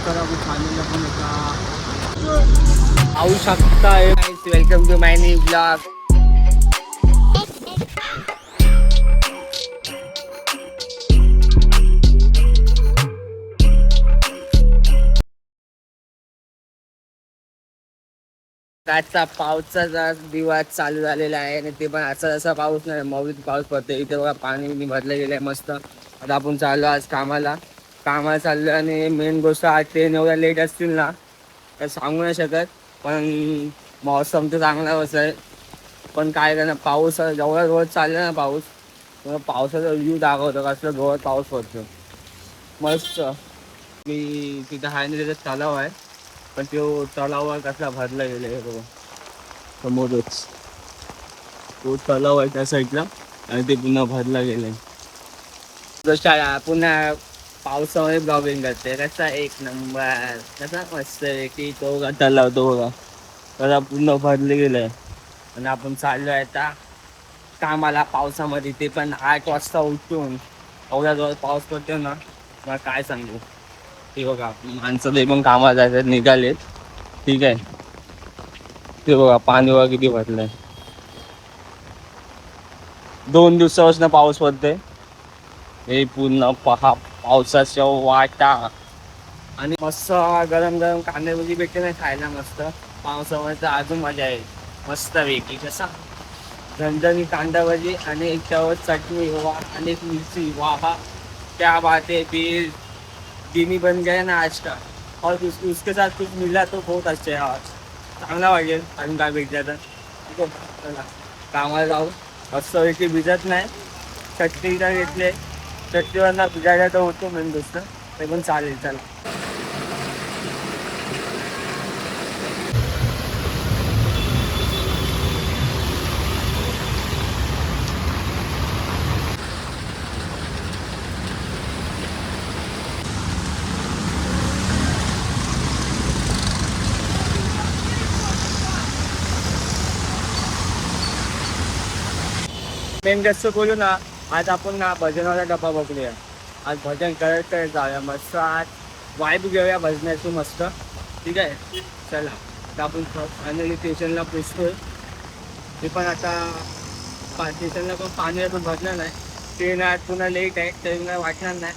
तर आपण खाण्याला पण एका पाहू शकताय. Welcome to my new blog. आजचा पावसाचा दिवस चालू झालेला आहे आणि ते पण असा पाऊस नाही, मौलिक पाऊस पडतोय. इथे बघा पाणी भरलं गेलंय मस्त. आता आपण चाललो आज कामाला चाललो आणि मेन गोष्ट आज ट्रेन एवढ्या लेट असतील ना तर सांगू नाही शकत. पण मौसम तर चांगला आहे. पण काय करणार, पाऊस जेवढा रोज चालला ना पाऊस पावसाचा व्ह्यू दाखवतो कसलं जोरात पाऊस पडतो मस्त. मी तिथं आहे ना त्याचा तलाव आहे, पण तो तलाव कसला भरला गेला हे बघा समोरच. तो तलाव आहे त्या साईडला आणि ते पुन्हा भरला गेलंय. पुन्हा पावसामध्ये ब्लॉगिंग करते कसा एक नंबर, कसा मस्त आहे की तो तलाव तो बघा त्याला पूर्ण भरले गेलाय. आणि आपण चाललोय आता कामाला पावसामध्ये, ते पण 8 वाजता उठून. एवढ्या जोरात पाऊस पडतो ना मला काय सांगू. ते बघा माणसं ते पण कामाला जायचं निघालेत. ठीक आहे, ते बघा पाणी बघा किती भरलंय. 2 दिवसापासून पाऊस पडतोय. हे पूर्ण पहा पावसाच्या वाटा. आणि मस्त गरम गरम कांदेभजी भेटते नाही खायला मस्त. पावसामध्ये तर अजून मजा येईल मस्त वेगळी. कसा झणझणी कांदा भजी आणि त्यावर चटणी वा आणि मिरची वाहा, क्या बात है. फिर दिनी बन गया ना आज का, और उसके साथ कुछ मिला तो बहुत अच्छा है. आज चांगला वाटेल अजून काय भेटलं तर. ठीक आहे, चला कामाला जाऊ. मस्त वेगळी भिजत नाही. चटणीला घेतले, चटणीवरनं भिजायला तर होतो मेन गोष्ट, ते पण चालेल. चला मेन जास्त बोलू ना. आज आपण ना भजनाचा डबा बघूया. आज भजन करत करत जाऊया मस्त. आज वाईब घेऊया भजनाची मस्त. ठीक आहे, चला आता आपण फायनली स्टेशनला पोचतोय. ते पण आता स्टेशनला पण पाणी पण भरलं नाही. ट्रेन आज पुन्हा लेट आहे, ट्रेन काय वाटणार नाही,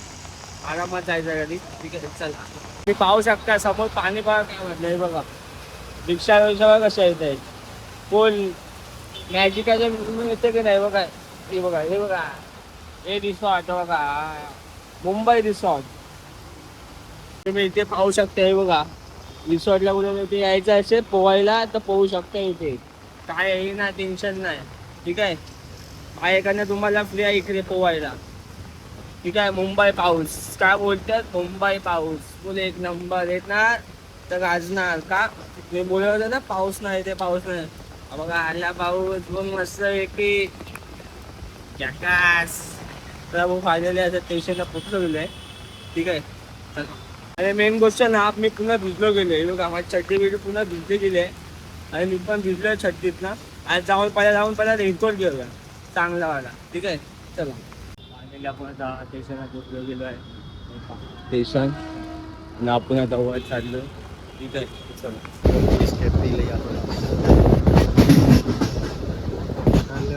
आरामात जायचं घरी. ठीक आहे, चला. मी पाहू शकता समोर पाणी बघा काय भरलं. हे बघा रिक्षा कशा येत आहेत. कोण मॅजिकाच्या येते की नाही बघा. हे बघा हे बघा हे रिसॉर्ट बघा, मुंबई रिसॉर्ट. तुम्ही इथे पाहू शकता. हे बघा रिसॉर्टला कुठे इथे यायचं असेल पोहायला तर पोहू शकता इथे. काय आहे ना टेन्शन नाही. ठीक आहे, बायकांना तुम्हाला फ्री आहे इकडे पोहायला. ठीक आहे, मुंबई पाऊस काय बोलतात, मुंबई पाऊस बोल एक नंबर येत ना तर गाजणार का. मी बोलत होतं ना पाऊस नाही ते पाऊस नाही. बघा आला पाऊस मग मस्त की जकास. तर मग फायनली आता स्टेशनला पोचलो गेलो आहे. ठीक आहे, आणि मेन गोष्ट ना मी पुन्हा भिजलो गेलो आहे. लोक आम्हाला चड्डी बिड्डी पुन्हा भिजले गेले आहे आणि मी पण भिजलो आहे छड्डीत ना. आज जाऊन पहिला रेनकोट घेऊया चांगलावाला. ठीक आहे, चला फायनली आपण आता स्टेशनला पोचलो गेलो आहे. स्टेशन आणि आपण आता वर चाललो. ठीक आहे, चला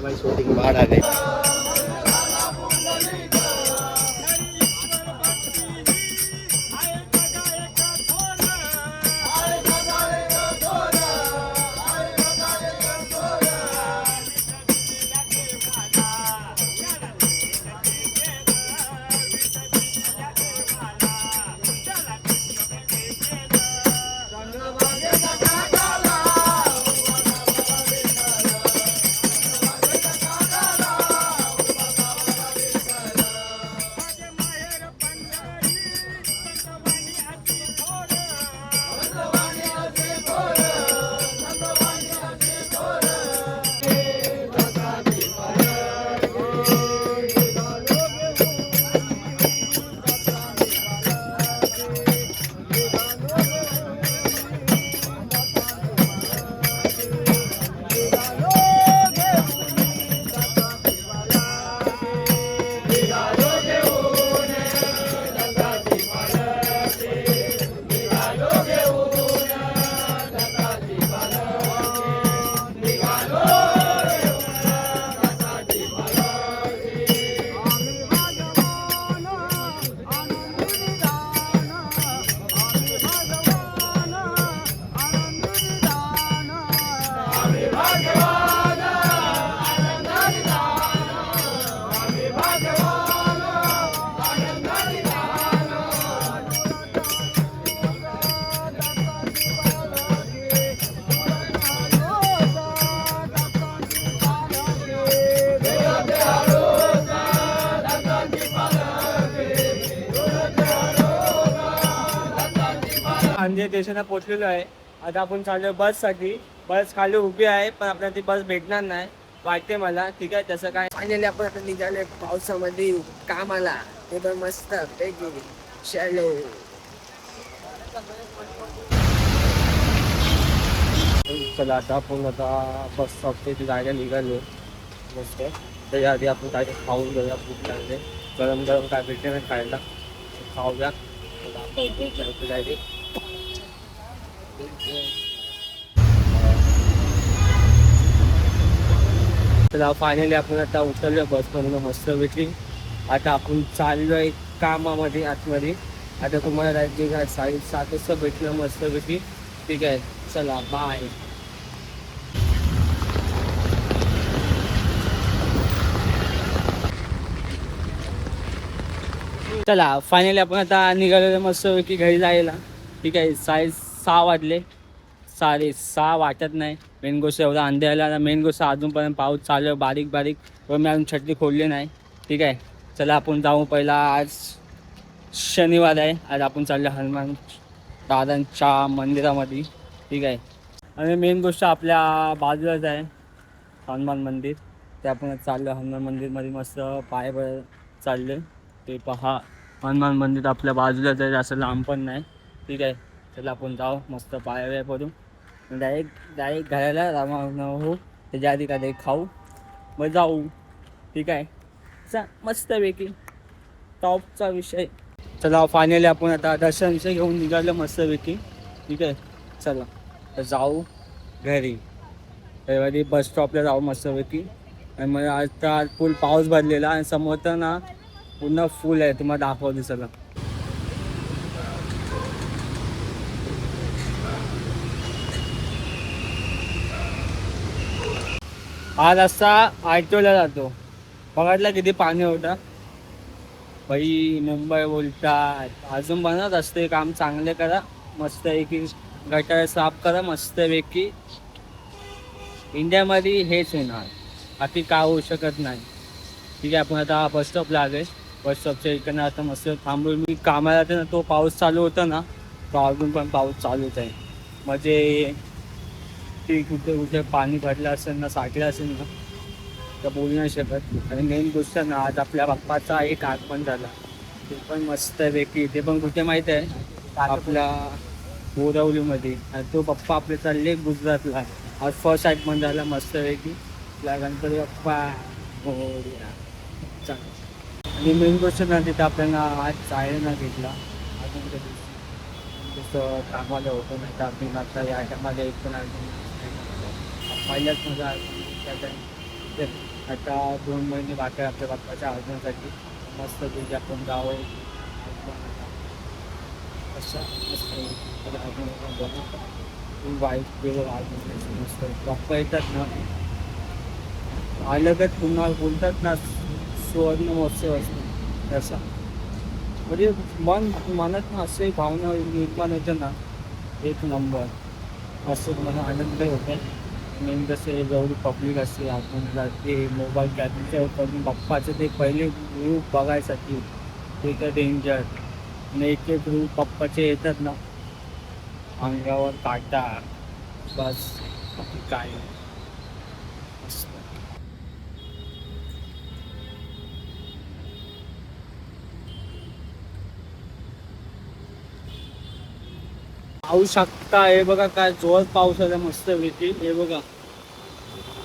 भाई शूटिंग बाहर आ गई. अंधेरी स्टेशनला पोहोचलेलो आहे. आता आपण चाललो बससाठी. बस खाली उभी आहे पण आपल्याला ती बस भेटणार नाही वाटते मला. ठीक आहे तसं काय. फायनली आपण आता निघाले पावसामध्ये कामाला. ते पण मस्त पैकी चलो. चला आता आपण आता बस स्टॉपच्या इथे जायला निघालो. मस्त त्याच्या आधी आपण काय खाऊन घेऊया. भूक लागले. गरम गरम काय भेटते नाही खायला खाऊया. जायचे. तर फायनली आपण आता उतरलो बसमधून मस्त भेटली. आता आपण चाललोय कामामध्ये आतमध्ये. आता तुम्हाला रात्री 7:30 वाजता भेटलं मस्त भेटली. ठीक आहे चला बाय. चला फायनली आपण आता निघालेलो मस्तपैकी घरी जायला. ठीक आहे 6:30 वाजले. 6:30 वाटत नाही. मेन गोष्ट एवढा अंधेरला. मेन गोष्ट अजूनपर्यंत पाऊस चालू आहे बारीक बारीक. व मी अजून छत्री खोलली नाही. ठीक आहे चला आपण जाऊ. पहिला आज शनिवार आहे. आज आपण चाललो हनुमान दादांच्या मंदिरामध्ये. ठीक आहे आणि मेन गोष्ट आपल्या बाजूलाच आहे हनुमान मंदिर. ते आपण चाललो हनुमान मंदिरमध्ये मस्त पाय चालले. ते पहा हनुमान मंदिर आपल्या बाजूलाच आहे. जास्त लांब पण नाही. ठीक आहे चला आपण जाऊ मस्त पाय करून डायरेक्ट घराला रामा हो. त्याच्या आधी काय खाऊ मग जाऊ. ठीक आहे मस्तपैकी टॉपचा विषय. चला फायनली आपण आता दर्शन विषय घेऊन निघालं मस्तपैकी. ठीक आहे चला तर जाऊ घरी. त्यावेळी बस स्टॉपला जाऊ मस्तपैकी. आणि मग आज फुल पाऊस भरलेला आणि समोर तर ना पूर्ण फुल आहे. तुम्हाला दाखवते सगळं. हा रस्ता आयटोला जातो. बघायला किती पाणी होतं बाई. मुंबई बोलतात. अजून बनवा रस्ते काम चांगले करा मस्तपैकी. गटार साफ करा मस्तपैकी. इंडियामध्ये हेच होणार बाकी काय होऊ शकत नाही. ठीक आहे आपण आता बस स्टॉपला आले. बस स्टॉपच्या इकडनं आता मस्त थांबून मी कामाला जाते ना. तो पाऊस चालू होता ना तो अजून पण पाऊस चालूच आहे. म्हणजे ते कुठे कुठे पाणी भरलं असेल ना साठलं असेल ना तर बोलू नाही शकत. आणि मेन गोष्ट ना आज आपल्या बाप्पाचा एक आगमन झाला. ते पण मस्त पैकी. ते पण कुठे माहीत आहे आपल्या बोरावलीमध्ये. आणि तो बाप्पा आपले चालले गुजरातला. आज फर्स्ट आगमन झाला मस्त पैकी. आपला गणपती बाप्पा आणि मेन गोष्ट ना तिथं आपल्याला आज जायला ना घेतला. अजून कधी जसं कामाला होतं नाही तर आपण आता या टायमाला एक पण पहिल्याच माझा आता 2 महिने बाकी आपल्या बाप्पाच्या आगमनासाठी. मस्त तुझी आपण गावं अशा मस्त वाईट वेगळं आगमन मस्त बाप्पा येतात ना अलगच पुन्हा बोलतात ना सुवर्ण महोत्सव असतो तसा. म्हणजे मनात ना असे भावना निर्माण होतं ना एक नंबर असं मला आनंद होतो. मेन कसे जेवढी पब्लिक असते आपण ते मोबाईल कॅमेरा करून बाप्पाचं ते पहिले रूप बघायसाठी ते तर डेंजर. आणि एक एक रूप बाप्पाचे येतात ना अंगावर काटा बस काय पाहू शकता. हे बघा काय जोरात पाऊस आला मस्त पैकी. हे बघा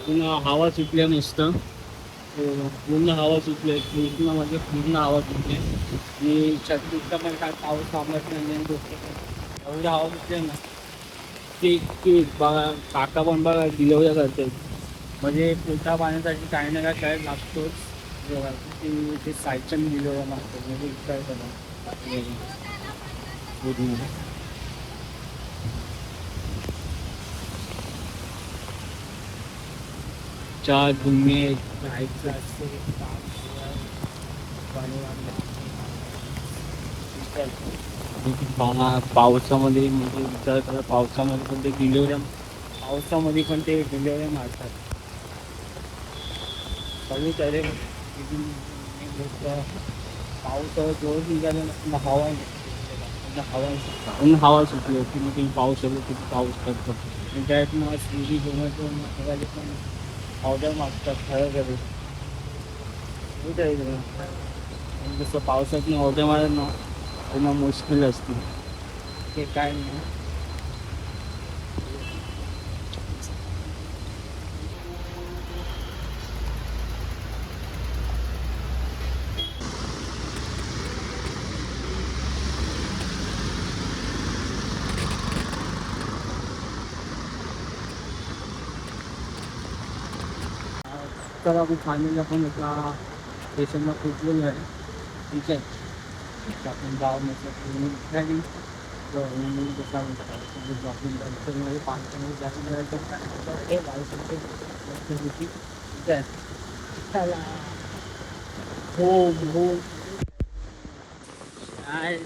पुन्हा हवा सुटल्या मस्त. पूर्ण हवा सुटले कृष्णामध्ये पूर्ण हवा सुटली. आणि छत्तीसचा पण काय पाऊस थांबत नाही. एवढी हवा सुटली ना की बघा काका पण बघा डिलिव्हरी करते. म्हणजे पोटा पाण्यासाठी काही ना काय काय लागतोच. ते सायकल डिलिव्हरी लागतो म्हणजे विचार करा. चार गुन्हे राहायचं असते पावसामध्ये म्हणजे विचार करा. पावसामध्ये पण ते डिलिव्हऱ्या पावसामध्ये पण ते डिलिव्हऱ्या मारतात. कमी तरी पाऊस जोर निघाला हवा हवा सुटली होती मग तुम्ही पाऊस आलो किती पाऊस पडतो त्यात मग स्विगी झोमॅटो पण ऑर्डर मागतात खरं कधी कुठे आहे जसं पावसात ऑर्डर मारत ना तर मग मुश्किल असते ते काय नाही तर आपण फायनली आपण एका स्टेशनला पोचलेलो आहे ठीक आहे तर आपण गाव म्हटलं झाली जसा जॉबिंग मध्ये 5 मिनिट जास्त ठीक आहे चला हो हो काय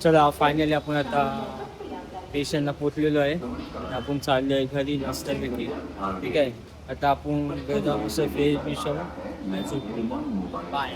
चला फायनली आपण आता स्टेशनला पोचलेलो आहे आपण चाललो आहे घरी मस्तपैकी ठीक आहे आता आपण असं फ्रेश बिश बाय